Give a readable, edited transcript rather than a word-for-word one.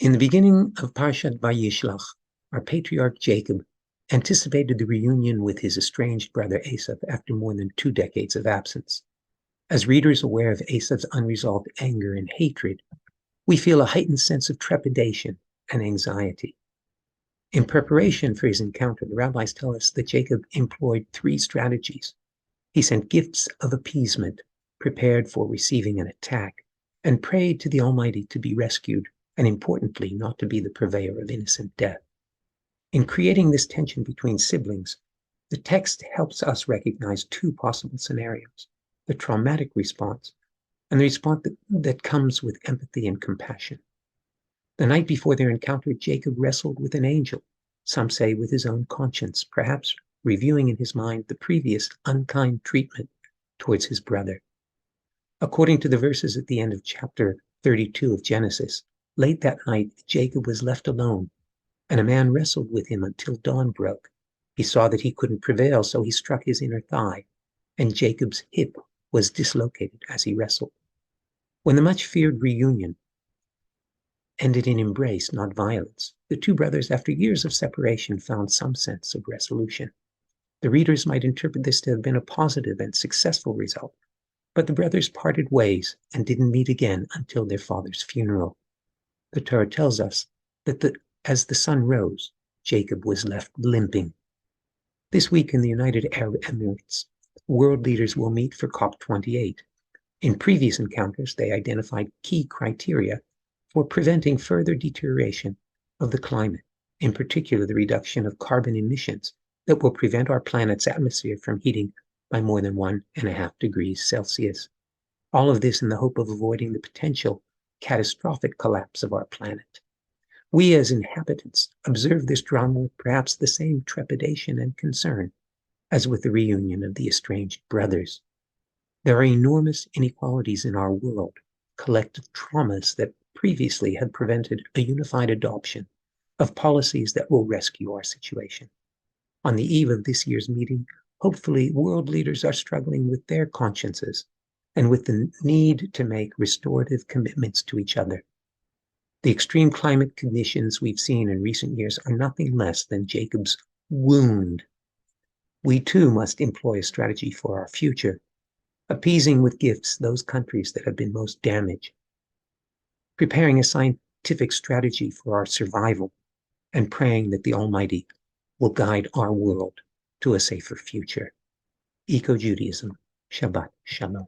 In the beginning of Parashat Vayishlach, our patriarch Jacob anticipated the reunion with his estranged brother Esav after more than 2 decades of absence. As readers aware of Esav's unresolved anger and hatred, we feel a heightened sense of trepidation and anxiety. In preparation for his encounter, the rabbis tell us that Jacob employed 3 strategies. He sent gifts of appeasement, prepared for receiving an attack, and prayed to the Almighty to be rescued, and importantly, not to be the purveyor of innocent death. In creating this tension between siblings, the text helps us recognize 2 possible scenarios: the traumatic response and the response that comes with empathy and compassion. The night before their encounter, Jacob wrestled with an angel, some say with his own conscience, perhaps reviewing in his mind the previous unkind treatment towards his brother. According to the verses at the end of chapter 32 of Genesis, late that night, Jacob was left alone, and a man wrestled with him until dawn broke. He saw that he couldn't prevail, so he struck his inner thigh, and Jacob's hip was dislocated as he wrestled. When the much-feared reunion ended in embrace, not violence, the 2 brothers, after years of separation, found some sense of resolution. The readers might interpret this to have been a positive and successful result, but the brothers parted ways and didn't meet again until their father's funeral. The Torah tells us that as the sun rose, Jacob was left limping. This week in the United Arab Emirates, world leaders will meet for COP28. In previous encounters, they identified key criteria for preventing further deterioration of the climate, in particular the reduction of carbon emissions that will prevent our planet's atmosphere from heating by more than 1.5 degrees Celsius. All of this in the hope of avoiding the potential catastrophic collapse of our planet. We as inhabitants observe this drama with perhaps the same trepidation and concern as with the reunion of the estranged brothers. There are enormous inequalities in our world, collective traumas that previously had prevented a unified adoption of policies that will rescue our situation. On the eve of this year's meeting, hopefully world leaders are struggling with their consciences and with the need to make restorative commitments to each other. The extreme climate conditions we've seen in recent years are nothing less than Jacob's wound. We too must employ a strategy for our future, appeasing with gifts those countries that have been most damaged, preparing a scientific strategy for our survival, and praying that the Almighty will guide our world to a safer future. EcoJudaism, Shabbat Shalom.